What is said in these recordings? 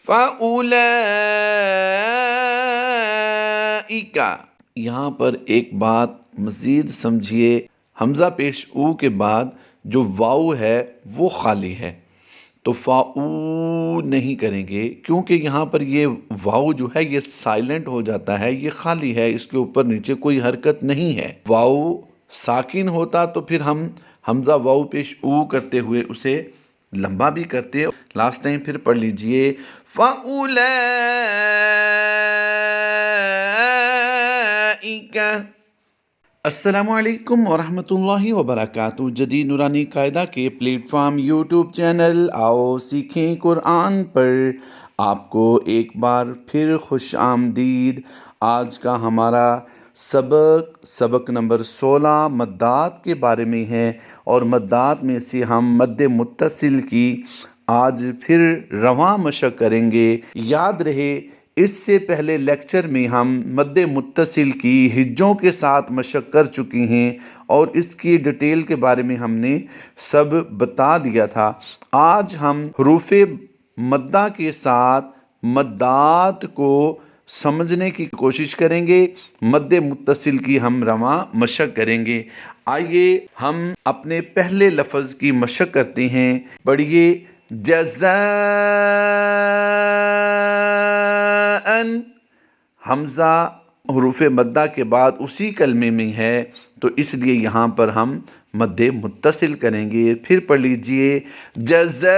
فَأُولَئِكَ، یہاں پر ایک بات مزید سمجھیے، حمزہ پیش او کے بعد جو واو ہے وہ خالی ہے، تو فاؤ نہیں کریں گے کیونکہ یہاں پر یہ واو جو ہے یہ سائلنٹ ہو جاتا ہے، یہ خالی ہے، اس کے اوپر نیچے کوئی حرکت نہیں ہے۔ واو ساکن ہوتا تو پھر ہم حمزہ واو پیش او کرتے ہوئے اسے لمبا بھی کرتے۔ لاسٹ ٹائم پھر پڑھ لیجئے فَأُولَئِكَ۔ السلام علیکم ورحمۃ اللہ وبرکاتہ۔ جدید نورانی قاعدہ کے پلیٹ فارم یوٹیوب چینل آؤ سیکھیں قرآن پر آپ کو ایک بار پھر خوش آمدید۔ آج کا ہمارا سبق نمبر 16 مدات کے بارے میں ہے، اور مدات میں سے ہم مد متصل کی آج پھر رواں مشق کریں گے۔ یاد رہے اس سے پہلے لیکچر میں ہم مد متصل کی ہجوں کے ساتھ مشق کر چکے ہیں اور اس کی ڈیٹیل کے بارے میں ہم نے سب بتا دیا تھا۔ آج ہم حروف مدہ کے ساتھ مدات کو سمجھنے کی کوشش کریں گے۔ مد متصل کی ہم رواں مشق کریں گے۔ آئیے ہم اپنے پہلے لفظ کی مشق کرتے ہیں۔ پڑھیے جزاءً۔ حمزہ حروف مدہ کے بعد اسی کلمے میں ہے تو اس لیے یہاں پر ہم مد متصل کریں گے۔ پھر پڑھ لیجئے جزاءً،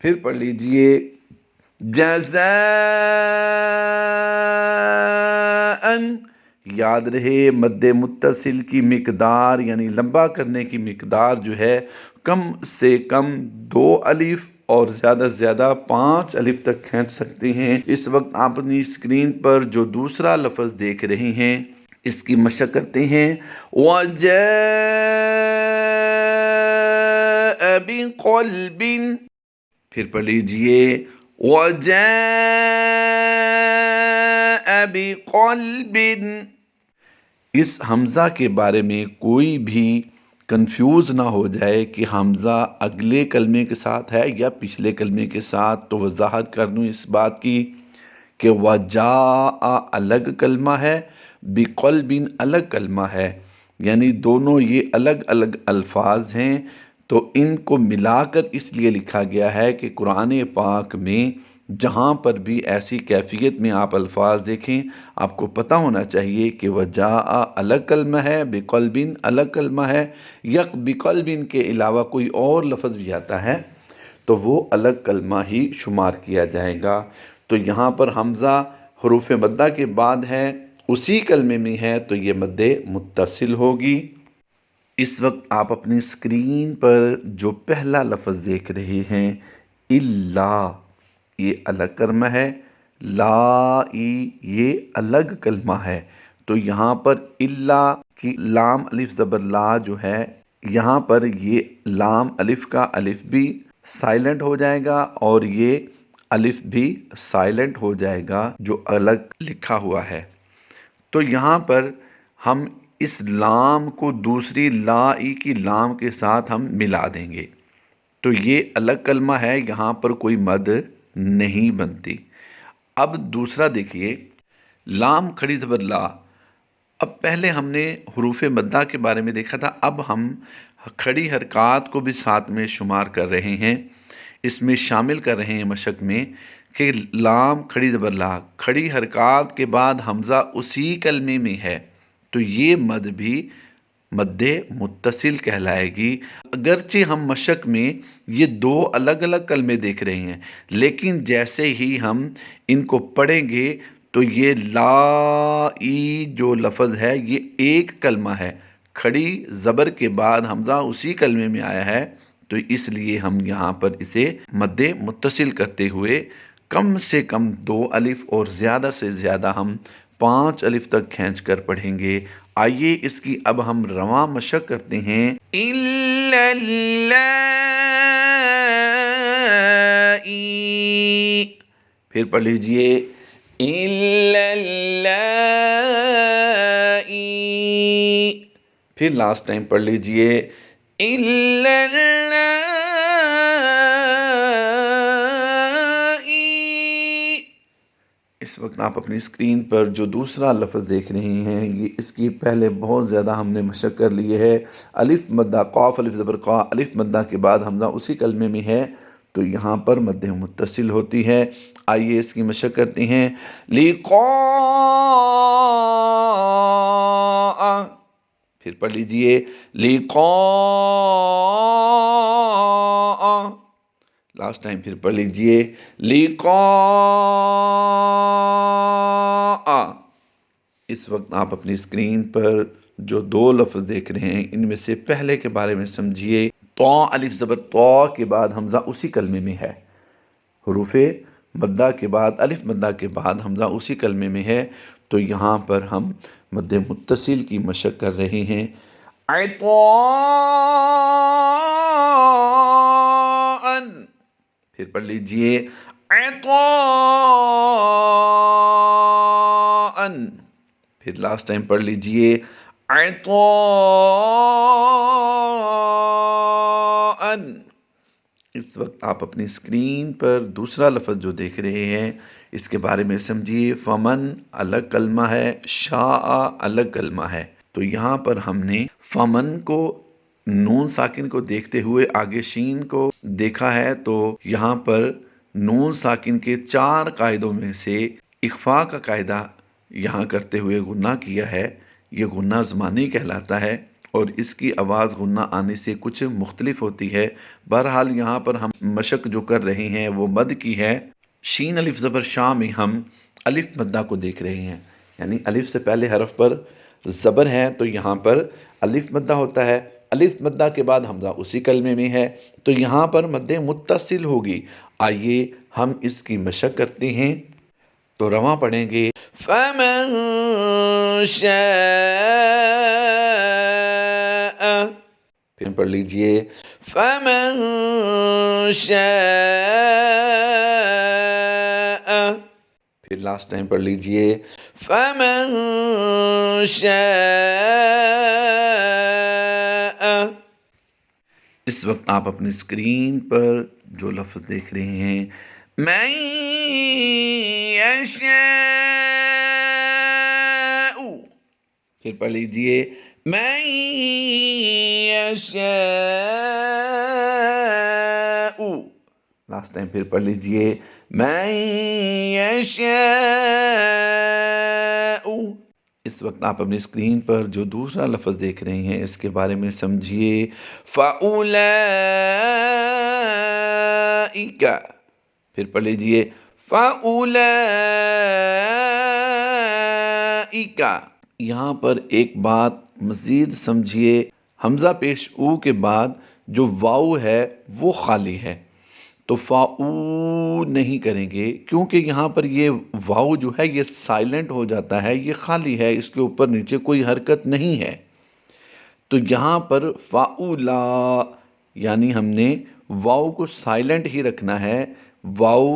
پھر پڑھ لیجئے جزاءً۔ یاد رہے مد متصل کی مقدار یعنی لمبا کرنے کی مقدار جو ہے کم سے کم 2 الف اور زیادہ سے زیادہ 5 الف تک کھینچ سکتے ہیں۔ اس وقت آپ اپنی اسکرین پر جو دوسرا لفظ دیکھ رہے ہیں اس کی مشق کرتے ہیں۔ وَجَاءَ بِقَلْبٍ، پھر پڑھ لیجئے وَجَاءَ بِقَلْبٍ۔ اس حمزہ کے بارے میں کوئی بھی کنفیوز نہ ہو جائے کہ حمزہ اگلے کلمے کے ساتھ ہے یا پچھلے کلمے کے ساتھ، تو وضاحت کر دوں اس بات کی کہ وَجَاءَ الگ کلمہ ہے، بِقَلْبٍ الگ کلمہ ہے، یعنی دونوں یہ الگ الگ الفاظ ہیں، تو ان کو ملا کر اس لیے لکھا گیا ہے کہ قرآن پاک میں جہاں پر بھی ایسی کیفیت میں آپ الفاظ دیکھیں آپ کو پتہ ہونا چاہیے کہ وَجَاءَ الگ کلمہ ہے، بِقَلْبٍ الگ کلمہ ہے، یا بِقَلْبٍ کے علاوہ کوئی اور لفظ بھی آتا ہے تو وہ الگ کلمہ ہی شمار کیا جائے گا۔ تو یہاں پر حمزہ حروف مدہ کے بعد ہے، اسی کلمے میں ہے تو یہ مد متصل ہوگی۔ اس وقت آپ اپنی اسکرین پر جو پہلا لفظ دیکھ رہے ہیں الا، یہ الگ کلمہ ہے، لا یہ الگ کلمہ ہے، تو یہاں پر الا کی لام الف زبر لا جو ہے یہاں پر یہ لام الف کا الف بھی سائلنٹ ہو جائے گا اور یہ الف بھی سائلنٹ ہو جائے گا جو الگ لکھا ہوا ہے۔ تو یہاں پر ہم اس لام کو دوسری لا کی لام کے ساتھ ہم ملا دیں گے تو یہ الگ کلمہ ہے، یہاں پر کوئی مد نہیں بنتی۔ اب دوسرا دیکھیے لام کھڑی زبر لا۔ اب پہلے ہم نے حروف مدہ کے بارے میں دیکھا تھا، اب ہم کھڑی حرکات کو بھی ساتھ میں شمار کر رہے ہیں، اس میں شامل کر رہے ہیں مشق میں کہ لام کھڑی زبر لا، کھڑی حرکات کے بعد حمزہ اسی کلمے میں ہے تو یہ مد بھی مد متصل کہلائے گی۔ اگرچہ ہم مشق میں یہ 2 الگ الگ کلمے دیکھ رہے ہیں لیکن جیسے ہی ہم ان کو پڑھیں گے تو یہ لا جو لفظ ہے یہ ایک کلمہ ہے، کھڑی زبر کے بعد حمزہ اسی کلمے میں آیا ہے تو اس لیے ہم یہاں پر اسے مد متصل کرتے ہوئے کم سے کم 2 الف اور زیادہ سے زیادہ ہم 5 الف تک کھینچ کر پڑھیں گے۔ آئیے اس کی اب ہم رواں مشق کرتے ہیں۔ إِلَّا اللَّائِي، پھر پڑھ لیجئے إِلَّا اللَّائِي، پھر لاسٹ ٹائم پڑھ لیجئے إِلَّا اللَّائِي، اس وقت آپ اپنی اسکرین پر جو دوسرا لفظ دیکھ رہے ہیں یہ اس کی پہلے بہت زیادہ ہم نے مشق کر لی ہے. الف مدہ، قاف الف زبر قا، الف مدہ کے بعد حمزہ اسی کلمے میں ہے تو یہاں پر مد متصل ہوتی ہے. آئیے اس کی مشق کرتے ہیں. لقاء، پھر پڑھ لیجئے لقاء، لاسٹ ٹائم پھر پڑھ لیجئے لقاء. اس وقت آپ اپنی اسکرین پر جو دو لفظ دیکھ رہے ہیں ان میں سے پہلے کے بارے میں سمجھیے. تو الف زبر تو کے بعد حمزہ اسی کلمے میں ہے. حروف مدہ کے بعد الف مدہ کے بعد حمزہ اسی کلمے میں ہے تو یہاں پر ہم مد متصل کی مشق کر رہے ہیں. عطاء، پھر پڑھ لیجئے عطاء، پھر لاسٹ ٹائم پڑھ لیجئے عطاء. اس وقت آپ اپنی اسکرین پر دوسرا لفظ جو دیکھ رہے ہیں اس کے بارے میں سمجھیے. فمن الگ کلمہ ہے، شاء الگ کلمہ ہے. تو یہاں پر ہم نے فمن کو نون ساکن کو دیکھتے ہوئے آگے شین کو دیکھا ہے تو یہاں پر نون ساکن کے 4 قاعدوں میں سے اخفاء کا قاعدہ یہاں کرتے ہوئے غنہ کیا ہے. یہ غنہ زمانی کہلاتا ہے اور اس کی آواز غنہ آنے سے کچھ مختلف ہوتی ہے. بہرحال یہاں پر ہم مشق جو کر رہے ہیں وہ مد کی ہے. شین الف زبر شاہ میں ہم الف مدہ کو دیکھ رہے ہیں، یعنی الف سے پہلے حرف پر زبر ہے تو یہاں پر الف مدہ ہوتا ہے. الف مدہ کے بعد حمزہ اسی کلمے میں ہے تو یہاں پر مد متصل ہوگی. آئیے ہم اس کی مشق کرتے ہیں تو رواں پڑھیں گے. فَمَن شَاءَ، پھر پڑھ لیجئے فَمَن شَاءَ، پھر لاسٹ ٹائم پڑھ لیجئے فَمَن شَاءَ. اس وقت آپ اپنی اسکرین پر جو لفظ دیکھ رہے ہیں مَن یشاء، پھر پڑھ لیجئے مَن یشاء. لاسٹ ٹائم پھر پڑھ لیجئے مَن یشاء. اس وقت آپ اپنی اسکرین پر جو دوسرا لفظ دیکھ رہے ہیں اس کے بارے میں سمجھیے. فَأُولَئِکَ، پھر پڑھ لیجئے فَأُولَئِکَ. یہاں پر ایک بات مزید سمجھیے، حمزہ پیش او کے بعد جو واو ہے وہ خالی ہے تو فاؤ نہیں کریں گے کیونکہ یہاں پر یہ واو جو ہے یہ سائلنٹ ہو جاتا ہے، یہ خالی ہے، اس کے اوپر نیچے کوئی حرکت نہیں ہے. تو یہاں پر فاؤلا یعنی ہم نے واو کو سائلنٹ ہی رکھنا ہے. واو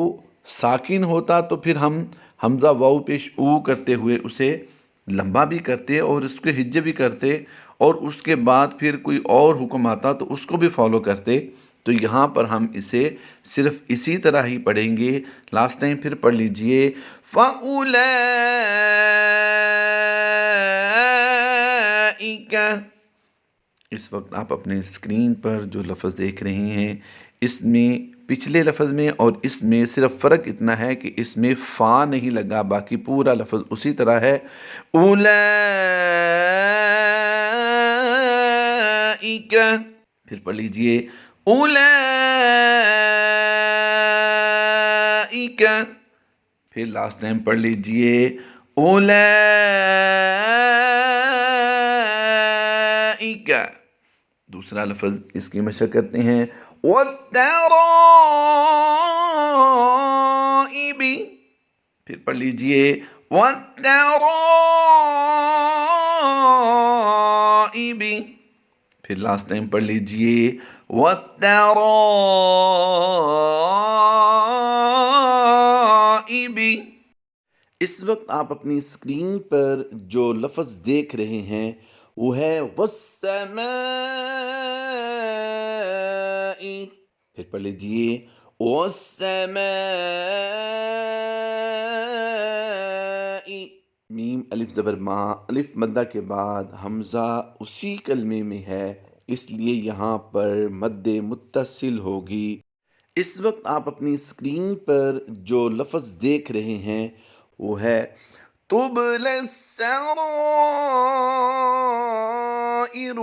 ساکن ہوتا تو پھر ہم حمزہ واو پیش او کرتے ہوئے اسے لمبا بھی کرتے اور اس کے ہجے بھی کرتے اور اس کے بعد پھر کوئی اور حکم آتا تو اس کو بھی فالو کرتے. تو یہاں پر ہم اسے صرف اسی طرح ہی پڑھیں گے. لاسٹ ٹائم پھر پڑھ لیجئے فَأُولَئِکَ. اس وقت آپ اپنے اسکرین پر جو لفظ دیکھ رہے ہیں اس میں پچھلے لفظ میں اور اس میں صرف فرق اتنا ہے کہ اس میں فا نہیں لگا، باقی پورا لفظ اسی طرح ہے. اولئک، پھر پڑھ لیجئے اولئک، پھر لاسٹ ٹائم پڑھ لیجئے اولئک. دوسرا لفظ اس کی مشق کرتے ہیں وَالتَّرَائِبِ، پھر پڑھ لیجئے وَالتَّرَائِبِ، پھر لاسٹ ٹائم پڑھ لیجئے وَالتَّرَائِبِ. اس وقت آپ اپنی اسکرین پر جو لفظ دیکھ رہے ہیں وہ ہے وَالسَّمَاءِ، پھر پڑھ لیجئے والسماء، میم الف زبر ما، الف مدہ کے بعد حمزہ اسی کلمے میں ہے، اس لیے یہاں پر مد متصل ہوگی۔ اس وقت آپ اپنی اسکرین پر جو لفظ دیکھ رہے ہیں وہ ہے تبل السرائر،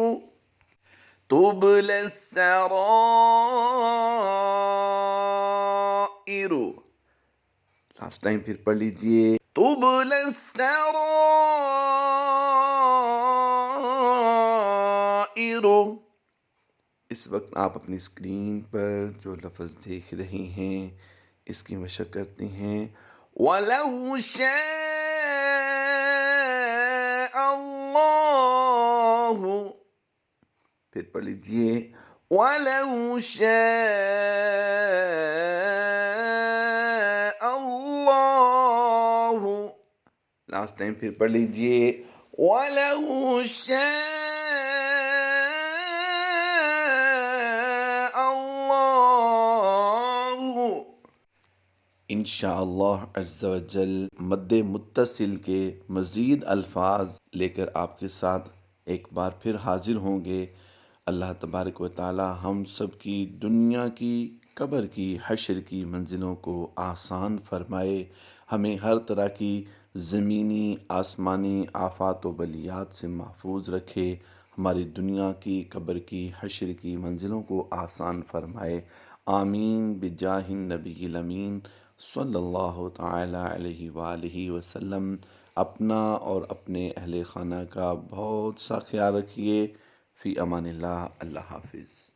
تبل السرائر، لاسٹ ٹائم پھر پڑھ لیجئے تبل السرائر۔ اس وقت آپ اپنی اسکرین پر جو لفظ دیکھ رہے ہیں اس کی مشق کرتے ہیں وَلَوْ شَاءَ اللَّهُ، پھر پڑھ لیجئے وَلَوْ شَاءَ اللَّهُ، لاسٹ ٹائم پھر پڑھ لیجئے وَلَوْ شَاءَ انشاءاللہ عز و جل مد متصل کے مزید الفاظ لے کر آپ کے ساتھ ایک بار پھر حاضر ہوں گے۔ اللہ تبارک و تعالی ہم سب کی دنیا کی، قبر کی، حشر کی منزلوں کو آسان فرمائے، ہمیں ہر طرح کی زمینی آسمانی آفات و بلیات سے محفوظ رکھے، ہماری دنیا کی، قبر کی، حشر کی منزلوں کو آسان فرمائے، آمین بجاہ النبی الامین صلی اللہ تعالی علیہ وآلہ وسلم۔ اپنا اور اپنے اہل خانہ کا بہت سا خیال رکھیے۔ فی امان اللہ، اللہ حافظ۔